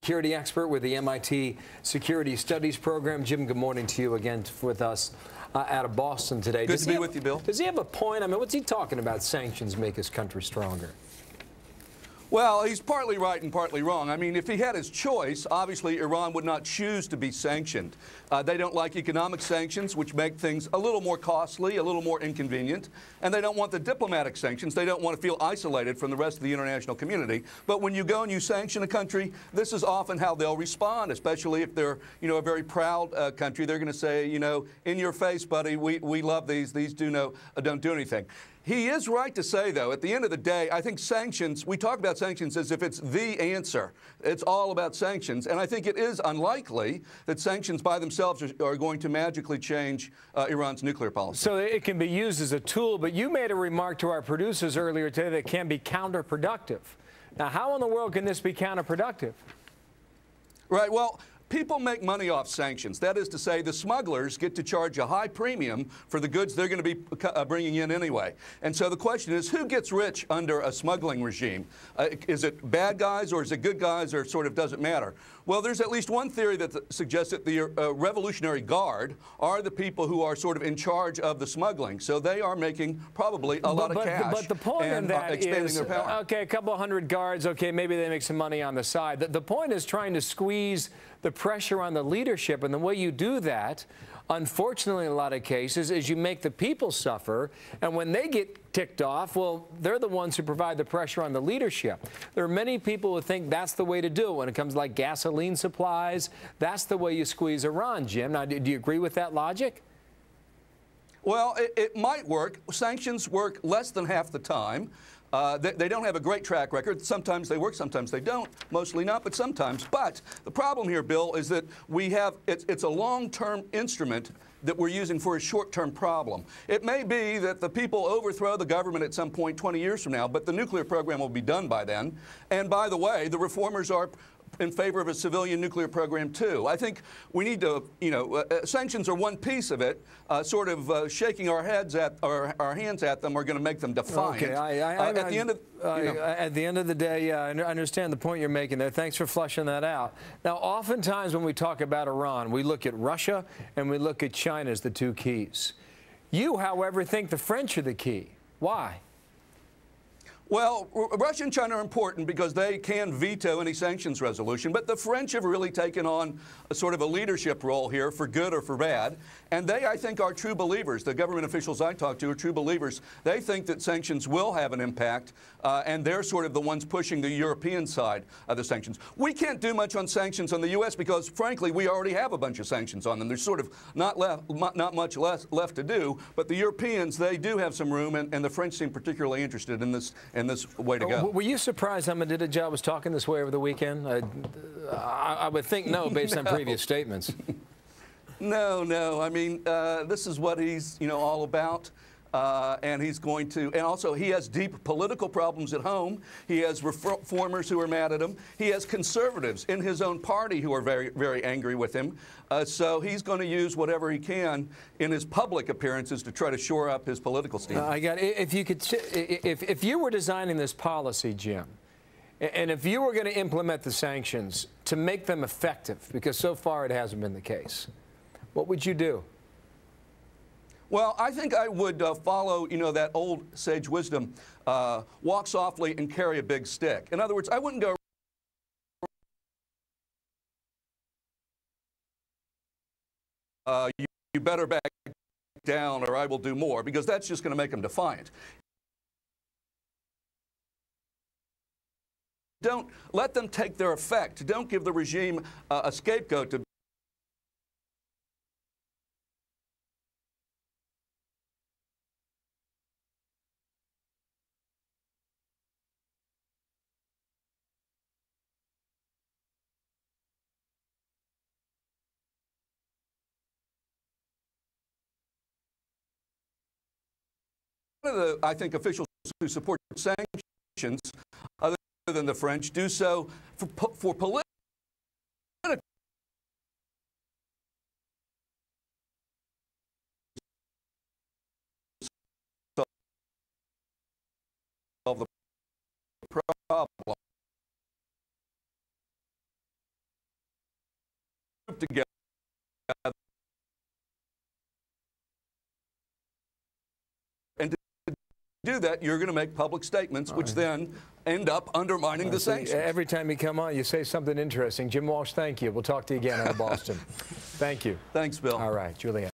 security expert with the MIT Security Studies Program. Jim, good morning to you again with us out of Boston today. Good to be with you, Bill. Does he have a point? I mean, what's he talking about? Sanctions make his country stronger. Well, he's partly right and partly wrong. I mean, if he had his choice, obviously Iran would not choose to be sanctioned. They don't like economic sanctions, which make things a little more costly, a little more inconvenient. And they don't want the diplomatic sanctions. They don't want to feel isolated from the rest of the international community. But when you go and you sanction a country, this is often how they'll respond, especially if they're, a very proud country. They're going to say, in your face, buddy, we love these. These don't do anything. He is right to say, though, at the end of the day, I think sanctions, we talk about sanctions as if it's the answer. It's all about sanctions. And I think it is unlikely that sanctions by themselves are going to magically change Iran's nuclear policy. So it can be used as a tool, but you made a remark to our producers earlier today that it can be counterproductive. Now, how in the world can this be counterproductive? Right. Well, people make money off sanctions. That is to say, the smugglers get to charge a high premium for the goods they're going to be bringing in anyway. And so the question is, who gets rich under a smuggling regime? Is it bad guys or is it good guys, or sort of doesn't matter? Well, there's at least one theory that suggests that the Revolutionary Guard are the people who are sort of in charge of the smuggling. So they are making probably a lot of cash. But the point in that expanding is, their power. okay, a couple of hundred guards, okay, maybe they make some money on the side. The point is trying to squeeze the pressure on the leadership, and the way you do that, unfortunately, in a lot of cases, is you make the people suffer, and when they get ticked off, well, they're the ones who provide the pressure on the leadership. There are many people who think that's the way to do it when it comes like gasoline supplies. That's the way you squeeze Iran, Jim. Now, do you agree with that logic? Well, it might work. Sanctions work less than half the time. They don't have a great track record. Sometimes they work, sometimes they don't. Mostly not, but sometimes. But the problem here, Bill, is that it's a long-term instrument that we're using for a short-term problem. It may be that the people overthrow the government at some point 20 years from now, but the nuclear program will be done by then. And by the way, the reformers are in favor of a civilian nuclear program, too. I think we need to, sanctions are one piece of it. Sort of shaking our hands at them are going to make them defiant. Okay, at the end of the day, I understand the point you're making there. Thanks for fleshing that out. Now, oftentimes when we talk about Iran, we look at Russia and we look at China as the two keys. You, however, think the French are the key. Why? Well, Russia and China are important because they can veto any sanctions resolution, but the French have really taken on a sort of a leadership role here, for good or for bad, and they, I think, are true believers. The government officials I talked to are true believers. They think that sanctions will have an impact, and they're sort of the ones pushing the European side of the sanctions. We can't do much on sanctions on the U.S. because, frankly, we already have a bunch of sanctions on them. There's sort of not much left to do, but the Europeans, they do have some room, and the French seem particularly interested in this way to go. Were you surprised Ahmadinejad was talking this way over the weekend? I would think no, based on previous statements. No. I mean, this is what he's, all about. And he's going to, and also he has deep political problems at home. He has reformers who are mad at him. He has conservatives in his own party who are very, very angry with him. So he's going to use whatever he can in his public appearances to try to shore up his political standing. I got it. If you were designing this policy, Jim, and if you were going to implement the sanctions to make them effective, because so far it hasn't been the case, what would you do? Well, I think I would follow, that old sage wisdom, walk softly and carry a big stick. In other words, I wouldn't go you better back down or I will do more, because that's just going to make them defiant. Don't let them take their effect. Don't give the regime a scapegoat to one of the, I think, officials who support sanctions, other than the French, do so for political solve the problem. together. And to do that, you're going to make public statements, which then end up undermining the sanctions. Every time you come on, you say something interesting. Jim Walsh, thank you. We'll talk to you again out of Boston. Thank you. Thanks, Bill. All right, Julianne.